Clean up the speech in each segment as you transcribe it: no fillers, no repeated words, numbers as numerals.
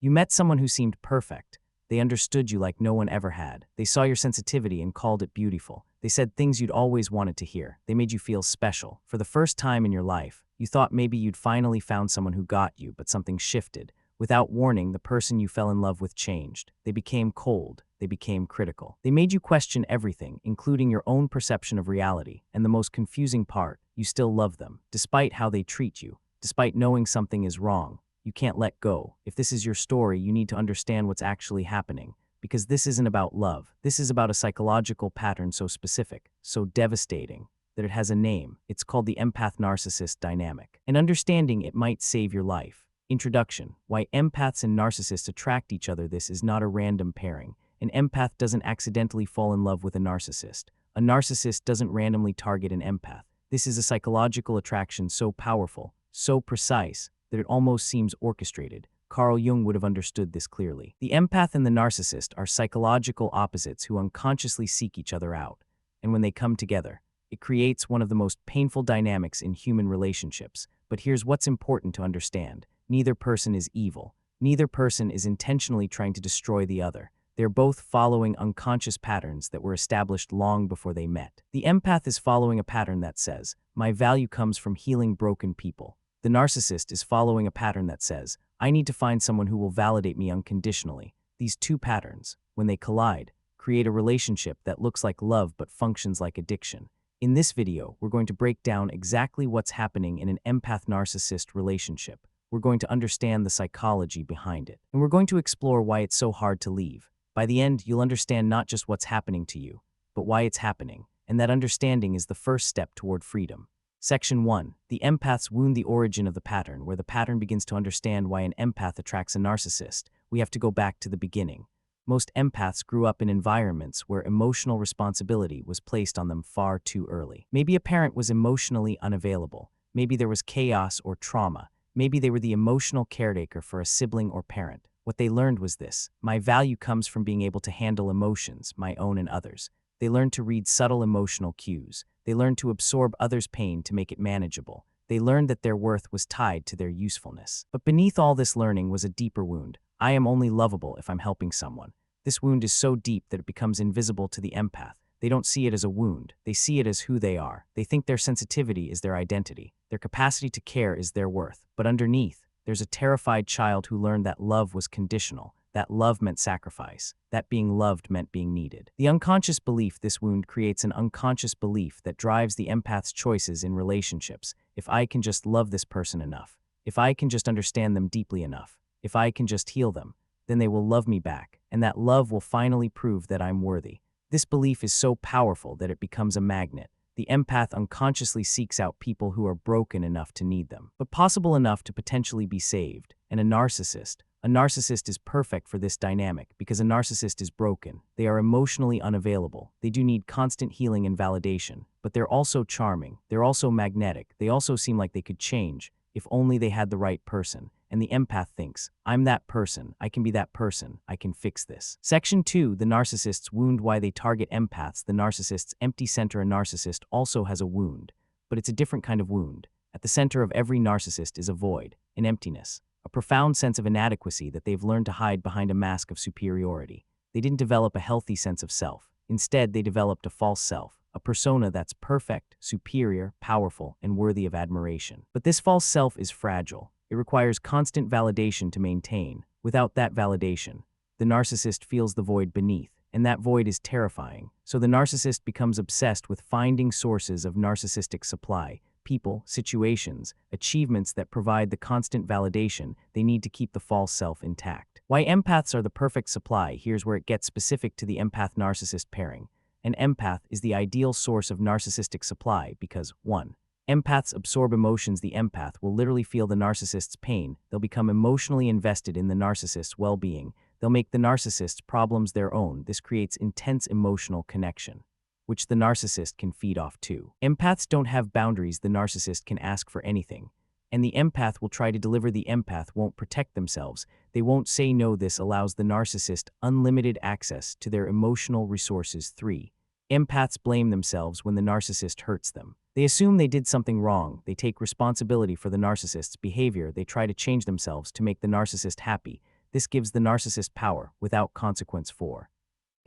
You met someone who seemed perfect. They understood you like no one ever had. They saw your sensitivity and called it beautiful. They said things you'd always wanted to hear. They made you feel special. For the first time in your life, you thought maybe you'd finally found someone who got you, but something shifted. Without warning, the person you fell in love with changed. They became cold. They became critical. They made you question everything, including your own perception of reality. And the most confusing part, you still love them, despite how they treat you, despite knowing something is wrong. You can't let go. If this is your story, you need to understand what's actually happening. Because this isn't about love. This is about a psychological pattern so specific, so devastating, that it has a name. It's called the empath-narcissist dynamic. And understanding it might save your life. Introduction: why empaths and narcissists attract each other. This is not a random pairing. An empath doesn't accidentally fall in love with a narcissist. A narcissist doesn't randomly target an empath. This is a psychological attraction so powerful, so precise, that it almost seems orchestrated. Carl Jung would have understood this clearly. The empath and the narcissist are psychological opposites who unconsciously seek each other out. And when they come together, it creates one of the most painful dynamics in human relationships. But here's what's important to understand. Neither person is evil. Neither person is intentionally trying to destroy the other. They're both following unconscious patterns that were established long before they met. The empath is following a pattern that says, "My value comes from healing broken people." The narcissist is following a pattern that says, "I need to find someone who will validate me unconditionally." These two patterns, when they collide, create a relationship that looks like love but functions like addiction. In this video, we're going to break down exactly what's happening in an empath-narcissist relationship. We're going to understand the psychology behind it. And we're going to explore why it's so hard to leave. By the end, you'll understand not just what's happening to you, but why it's happening. And that understanding is the first step toward freedom. Section 1. The empath's wound. The origin of the pattern. Where the pattern begins to understand why an empath attracts a narcissist, we have to go back to the beginning. Most empaths grew up in environments where emotional responsibility was placed on them far too early. Maybe a parent was emotionally unavailable. Maybe there was chaos or trauma. Maybe they were the emotional caretaker for a sibling or parent. What they learned was this: my value comes from being able to handle emotions, my own and others. They learned to read subtle emotional cues. They learned to absorb others' pain to make it manageable. They learned that their worth was tied to their usefulness. But beneath all this learning was a deeper wound. I am only lovable if I'm helping someone. This wound is so deep that it becomes invisible to the empath. They don't see it as a wound. They see it as who they are. They think their sensitivity is their identity. Their capacity to care is their worth. But underneath, there's a terrified child who learned that love was conditional, that love meant sacrifice, that being loved meant being needed. The unconscious belief. This wound creates an unconscious belief that drives the empath's choices in relationships. If I can just love this person enough, if I can just understand them deeply enough, if I can just heal them, then they will love me back, and that love will finally prove that I'm worthy. This belief is so powerful that it becomes a magnet. The empath unconsciously seeks out people who are broken enough to need them, but possible enough to potentially be saved. And a narcissist is perfect for this dynamic because a narcissist is broken. They are emotionally unavailable. They do need constant healing and validation, but they're also charming. They're also magnetic. They also seem like they could change if only they had the right person. And the empath thinks, I'm that person, I can be that person, I can fix this. Section 2. The narcissist's wound. Why they target empaths. The narcissist's empty center. A narcissist also has a wound, but it's a different kind of wound. At the center of every narcissist is a void, an emptiness, a profound sense of inadequacy that they've learned to hide behind a mask of superiority. They didn't develop a healthy sense of self. Instead, they developed a false self, a persona that's perfect, superior, powerful, and worthy of admiration. But this false self is fragile. It requires constant validation to maintain. Without that validation, the narcissist feels the void beneath, and that void is terrifying. So the narcissist becomes obsessed with finding sources of narcissistic supply, people, situations, achievements that provide the constant validation they need to keep the false self intact. Why empaths are the perfect supply. Here's where it gets specific to the empath-narcissist pairing. An empath is the ideal source of narcissistic supply because 1. Empaths absorb emotions. The empath will literally feel the narcissist's pain. They'll become emotionally invested in the narcissist's well-being. They'll make the narcissist's problems their own. This creates intense emotional connection, which the narcissist can feed off too. Empaths don't have boundaries. The narcissist can ask for anything, and the empath will try to deliver. The empath won't protect themselves. They won't say no. This allows the narcissist unlimited access to their emotional resources. 3. Empaths blame themselves when the narcissist hurts them. They assume they did something wrong. They take responsibility for the narcissist's behavior. They try to change themselves to make the narcissist happy. This gives the narcissist power without consequence. 4.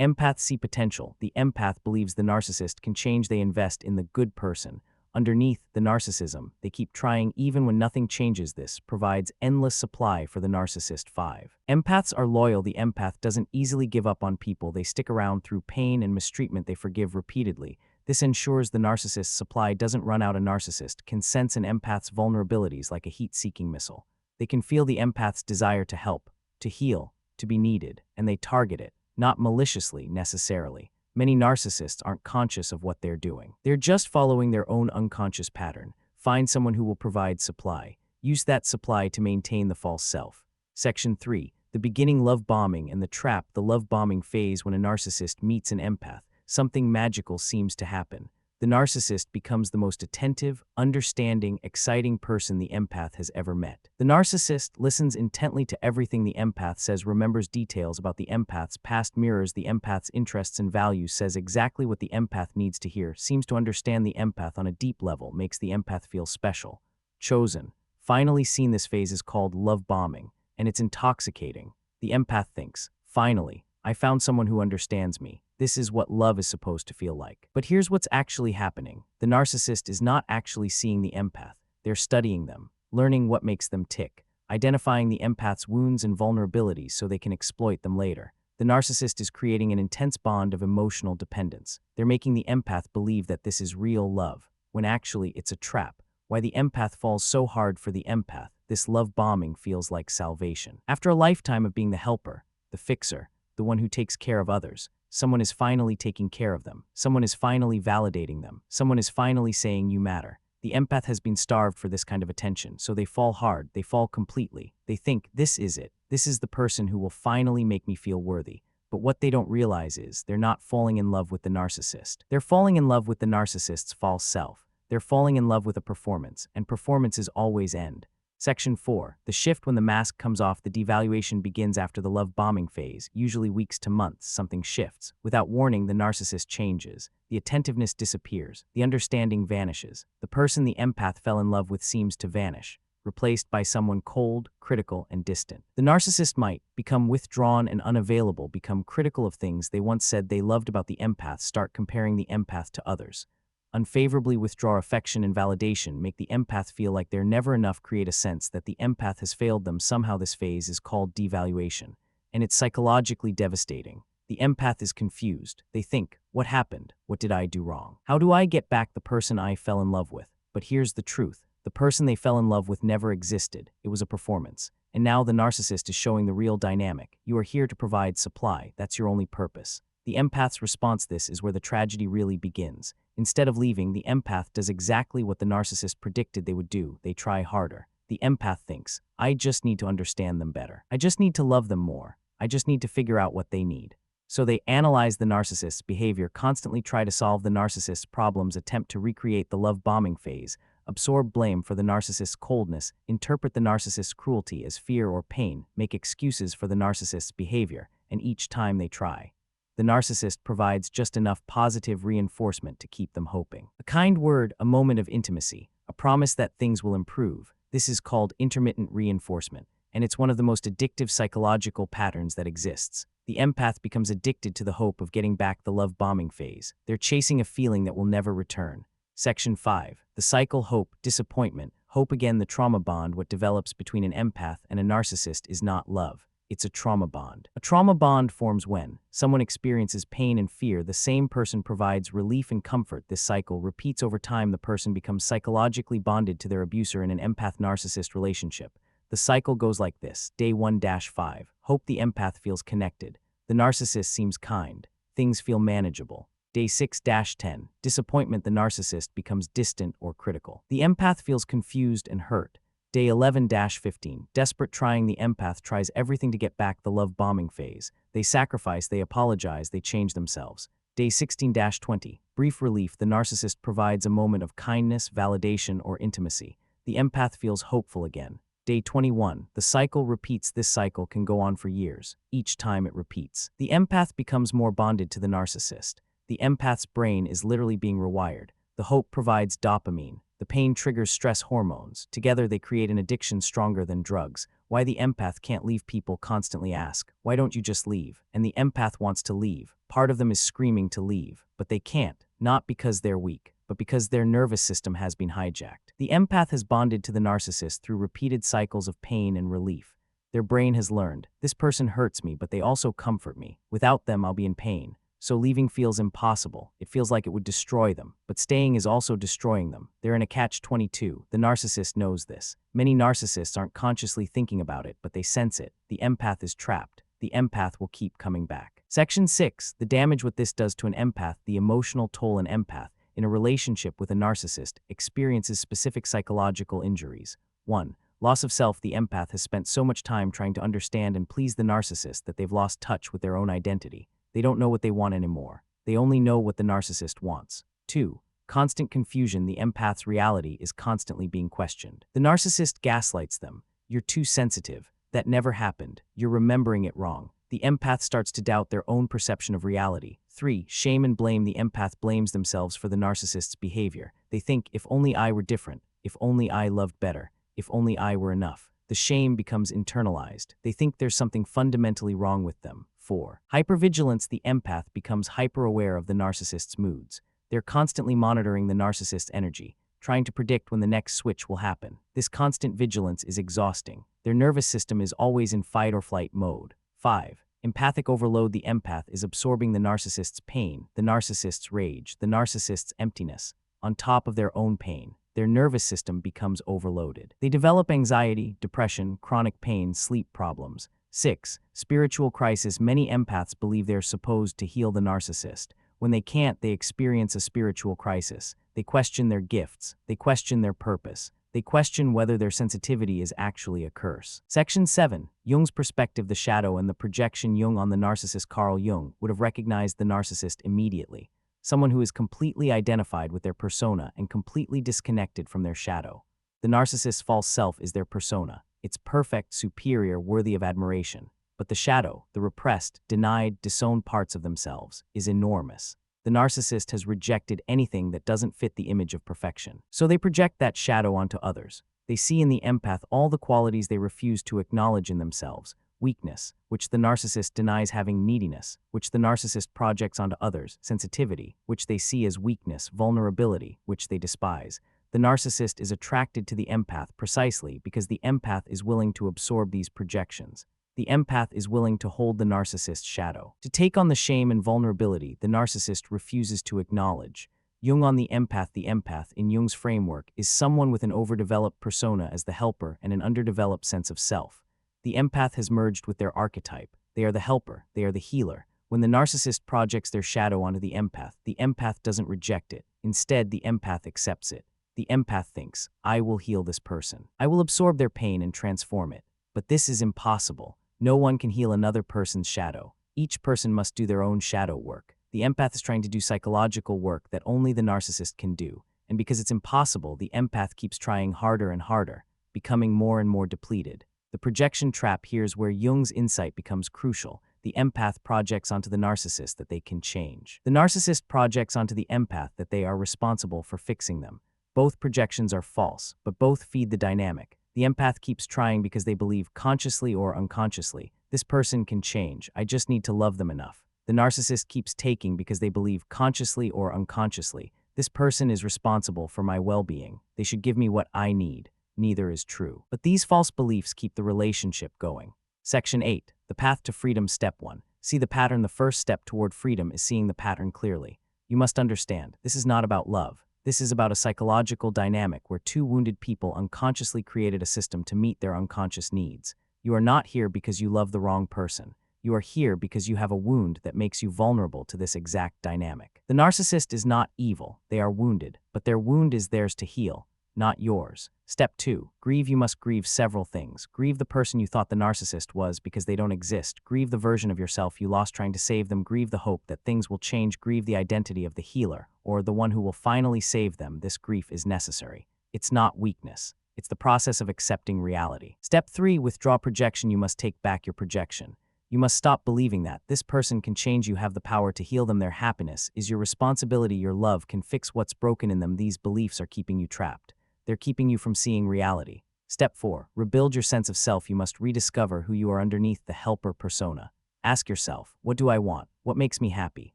Empaths see potential. The empath believes the narcissist can change. They invest in the good person. Underneath the narcissism, they keep trying even when nothing changes. This provides endless supply for the narcissist. 5. Empaths are loyal. The empath doesn't easily give up on people. They stick around through pain and mistreatment. They forgive repeatedly. This ensures the narcissist's supply doesn't run out. A narcissist can sense an empath's vulnerabilities like a heat-seeking missile. They can feel the empath's desire to help, to heal, to be needed, and they target it, not maliciously necessarily. Many narcissists aren't conscious of what they're doing. They're just following their own unconscious pattern. Find someone who will provide supply. Use that supply to maintain the false self. Section 3. The beginning. Love bombing and the trap. The love bombing phase. When a narcissist meets an empath, something magical seems to happen. The narcissist becomes the most attentive, understanding, exciting person the empath has ever met. The narcissist listens intently to everything the empath says, remembers details about the empath's past, mirrors the empath's interests and values, says exactly what the empath needs to hear, seems to understand the empath on a deep level, makes the empath feel special, chosen. Finally seen. This phase is called love bombing, and it's intoxicating. The empath thinks, finally, I found someone who understands me. This is what love is supposed to feel like. But here's what's actually happening. The narcissist is not actually seeing the empath. They're studying them, learning what makes them tick, identifying the empath's wounds and vulnerabilities so they can exploit them later. The narcissist is creating an intense bond of emotional dependence. They're making the empath believe that this is real love, when actually it's a trap. Why the empath falls so hard for the empath. This love bombing feels like salvation. After a lifetime of being the helper, the fixer, the one who takes care of others, someone is finally taking care of them. Someone is finally validating them. Someone is finally saying you matter. The empath has been starved for this kind of attention, so they fall hard, they fall completely. They think, this is it. This is the person who will finally make me feel worthy. But what they don't realize is they're not falling in love with the narcissist. They're falling in love with the narcissist's false self. They're falling in love with a performance, and performances always end. Section 4. The shift. When the mask comes off, the devaluation begins. After the love bombing phase, usually weeks to months, something shifts. Without warning, the narcissist changes. The attentiveness disappears. The understanding vanishes. The person the empath fell in love with seems to vanish, replaced by someone cold, critical, and distant. The narcissist might become withdrawn and unavailable, become critical of things they once said they loved about the empath, start comparing the empath to others, unfavorably withdraw affection and validation, make the empath feel like they're never enough, create a sense that the empath has failed them somehow. This phase is called devaluation, and it's psychologically devastating. The empath is confused. They think, what happened? What did I do wrong? How do I get back the person I fell in love with? But here's the truth. The person they fell in love with never existed. It was a performance. And now the narcissist is showing the real dynamic. You are here to provide supply. That's your only purpose. The empath's response. This is where the tragedy really begins. Instead of leaving, the empath does exactly what the narcissist predicted they would do. They try harder. The empath thinks, I just need to understand them better. I just need to love them more. I just need to figure out what they need. So they analyze the narcissist's behavior, constantly try to solve the narcissist's problems, attempt to recreate the love bombing phase, absorb blame for the narcissist's coldness, interpret the narcissist's cruelty as fear or pain, make excuses for the narcissist's behavior, and each time they try, the narcissist provides just enough positive reinforcement to keep them hoping. A kind word, a moment of intimacy, a promise that things will improve. This is called intermittent reinforcement, and it's one of the most addictive psychological patterns that exists. The empath becomes addicted to the hope of getting back the love bombing phase. They're chasing a feeling that will never return. Section 5. The cycle. Hope, disappointment, hope again. The trauma bond. What develops between an empath and a narcissist is not love. It's a trauma bond. A trauma bond forms when someone experiences pain and fear. The same person provides relief and comfort. This cycle repeats over time. The person becomes psychologically bonded to their abuser in an empath-narcissist relationship. The cycle goes like this. Day 1-5. Hope. The empath feels connected. The narcissist seems kind. Things feel manageable. Day 6-10. Disappointment. The narcissist becomes distant or critical. The empath feels confused and hurt. Day 11-15. Desperate. Trying. The empath tries everything to get back the love bombing phase. They sacrifice, they apologize, they change themselves. Day 16-20. Brief relief. The narcissist provides a moment of kindness, validation, or intimacy. The empath feels hopeful again. Day 21. The cycle repeats. This cycle can go on for years. Each time it repeats, the empath becomes more bonded to the narcissist. The empath's brain is literally being rewired. The hope provides dopamine. The pain triggers stress hormones. Together, they create an addiction stronger than drugs. Why the empath can't leave? People constantly ask, why don't you just leave? And the empath wants to leave. Part of them is screaming to leave, but they can't, not because they're weak, but because their nervous system has been hijacked. The empath has bonded to the narcissist through repeated cycles of pain and relief. Their brain has learned, this person hurts me, but they also comfort me. Without them, I'll be in pain. So leaving feels impossible. It feels like it would destroy them, but staying is also destroying them. They're in a catch-22. The narcissist knows this. Many narcissists aren't consciously thinking about it, but they sense it. The empath is trapped. The empath will keep coming back. Section 6. The damage what this does to an empath. The emotional toll an empath in a relationship with a narcissist experiences specific psychological injuries. 1. Loss of self. The empath has spent so much time trying to understand and please the narcissist that they've lost touch with their own identity. They don't know what they want anymore. They only know what the narcissist wants. 2. Constant confusion. The empath's reality is constantly being questioned. The narcissist gaslights them. You're too sensitive. That never happened. You're remembering it wrong. The empath starts to doubt their own perception of reality. 3. Shame and blame. The empath blames themselves for the narcissist's behavior. They think, if only I were different, if only I loved better, if only I were enough. The shame becomes internalized. They think there's something fundamentally wrong with them. 4. Hypervigilance. The empath becomes hyper-aware of the narcissist's moods. They're constantly monitoring the narcissist's energy, trying to predict when the next switch will happen. This constant vigilance is exhausting. Their nervous system is always in fight-or-flight mode. 5. Empathic overload. The empath is absorbing the narcissist's pain, the narcissist's rage, the narcissist's emptiness, on top of their own pain. Their nervous system becomes overloaded. They develop anxiety, depression, chronic pain, sleep problems. 6. Spiritual crisis. Many empaths believe they're supposed to heal the narcissist. When they can't, they experience a spiritual crisis. They question their gifts. They question their purpose. They question whether their sensitivity is actually a curse. Section 7. Jung's perspective. The shadow and the projection. Jung on the narcissist. Carl Jung would have recognized the narcissist immediately. Someone who is completely identified with their persona and completely disconnected from their shadow. The narcissist's false self is their persona. It's perfect, superior, worthy of admiration. But the shadow, the repressed, denied, disowned parts of themselves, is enormous. The narcissist has rejected anything that doesn't fit the image of perfection. So they project that shadow onto others. They see in the empath all the qualities they refuse to acknowledge in themselves. Weakness, which the narcissist denies having. Neediness, which the narcissist projects onto others. Sensitivity, which they see as weakness. Vulnerability, which they despise. The narcissist is attracted to the empath precisely because the empath is willing to absorb these projections. The empath is willing to hold the narcissist's shadow. To take on the shame and vulnerability the narcissist refuses to acknowledge. Jung on the empath. The empath, in Jung's framework, is someone with an overdeveloped persona as the helper and an underdeveloped sense of self. The empath has merged with their archetype. They are the helper. They are the healer. When the narcissist projects their shadow onto the empath doesn't reject it. Instead, the empath accepts it. The empath thinks, I will heal this person. I will absorb their pain and transform it. But this is impossible. No one can heal another person's shadow. Each person must do their own shadow work. The empath is trying to do psychological work that only the narcissist can do. And because it's impossible, the empath keeps trying harder and harder, becoming more and more depleted. The projection trap. Here's where Jung's insight becomes crucial. The empath projects onto the narcissist that they can change. The narcissist projects onto the empath that they are responsible for fixing them. Both projections are false, but both feed the dynamic. The empath keeps trying because they believe, consciously or unconsciously, this person can change. I just need to love them enough. The narcissist keeps taking because they believe, consciously or unconsciously, this person is responsible for my well-being. They should give me what I need. Neither is true. But these false beliefs keep the relationship going. Section 8. The path to freedom. Step 1. See the pattern. The first step toward freedom is seeing the pattern clearly. You must understand, this is not about love. This is about a psychological dynamic where two wounded people unconsciously created a system to meet their unconscious needs. You are not here because you love the wrong person. You are here because you have a wound that makes you vulnerable to this exact dynamic. The narcissist is not evil. They are wounded, but their wound is theirs to heal, not yours. Step 2. Grieve. You must grieve several things. Grieve the person you thought the narcissist was because they don't exist. Grieve the version of yourself you lost trying to save them. Grieve the hope that things will change. Grieve the identity of the healer, or the one who will finally save them. This grief is necessary. It's not weakness. It's the process of accepting reality. Step 3. Withdraw projection. You must take back your projection. You must stop believing that this person can change you, have the power to heal them. Their happiness is your responsibility. Your love can fix what's broken in them. These beliefs are keeping you trapped. They're keeping you from seeing reality. Step 4. Rebuild your sense of self. You must rediscover who you are underneath the helper persona. Ask yourself, what do I want? What makes me happy?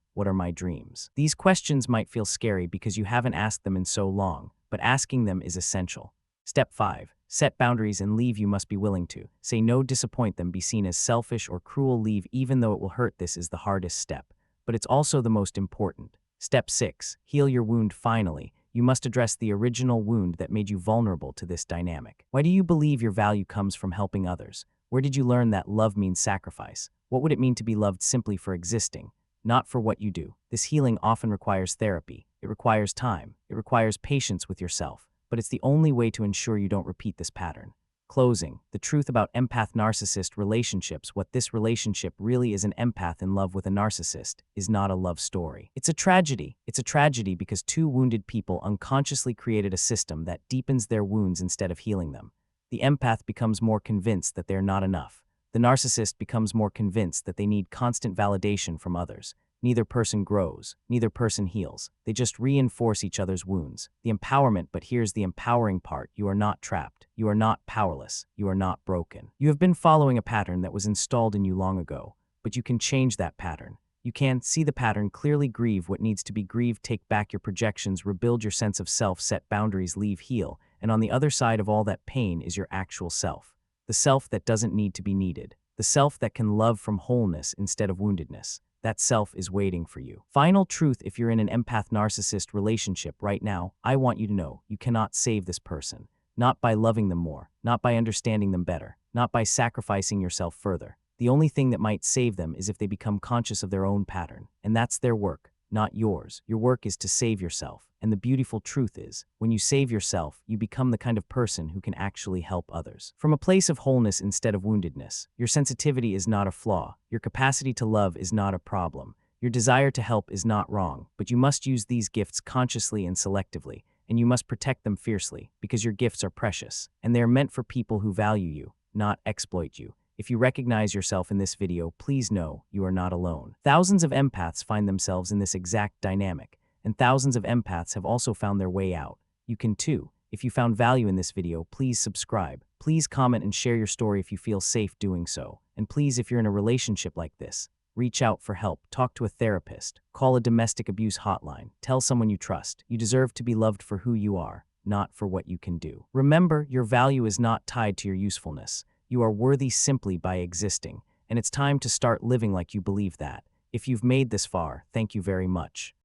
What are my dreams? These questions might feel scary because you haven't asked them in so long, but asking them is essential. Step 5. Set boundaries and leave. You must be willing to say no, disappoint them, be seen as selfish or cruel. Leave even though it will hurt. This is the hardest step, but it's also the most important. Step 6. Heal your wound. Finally, you must address the original wound that made you vulnerable to this dynamic. Why do you believe your value comes from helping others? Where did you learn that love means sacrifice? What would it mean to be loved simply for existing, not for what you do? This healing often requires therapy. It requires time. It requires patience with yourself. But it's the only way to ensure you don't repeat this pattern. Closing. The truth about empath-narcissist relationships. What this relationship really is, an empath in love with a narcissist, is not a love story. It's a tragedy. It's a tragedy because two wounded people unconsciously created a system that deepens their wounds instead of healing them. The empath becomes more convinced that they're not enough. The narcissist becomes more convinced that they need constant validation from others. Neither person grows, neither person heals. They just reinforce each other's wounds. The empowerment, but here's the empowering part. You are not trapped. You are not powerless. You are not broken. You have been following a pattern that was installed in you long ago, but you can change that pattern. You can see the pattern clearly, grieve what needs to be grieved, take back your projections, rebuild your sense of self, set boundaries, leave, heal. And on the other side of all that pain is your actual self. The self that doesn't need to be needed. The self that can love from wholeness instead of woundedness. That self is waiting for you. Final truth: if you're in an empath-narcissist relationship right now, I want you to know you cannot save this person. Not by loving them more, not by understanding them better, not by sacrificing yourself further. The only thing that might save them is if they become conscious of their own pattern. And that's their work, not yours. Your work is to save yourself. And the beautiful truth is, when you save yourself, you become the kind of person who can actually help others. From a place of wholeness instead of woundedness. Your sensitivity is not a flaw. Your capacity to love is not a problem. Your desire to help is not wrong. But you must use these gifts consciously and selectively. And you must protect them fiercely, because your gifts are precious. And they are meant for people who value you, not exploit you. If you recognize yourself in this video, please know you are not alone. Thousands of empaths find themselves in this exact dynamic, and thousands of empaths have also found their way out. You can too. If you found value in this video, please subscribe. Please comment and share your story if you feel safe doing so. And please, if you're in a relationship like this, reach out for help. Talk to a therapist. Call a domestic abuse hotline. Tell someone you trust. You deserve to be loved for who you are, not for what you can do. Remember, your value is not tied to your usefulness. You are worthy simply by existing, and it's time to start living like you believe that. If you've made this far, thank you very much.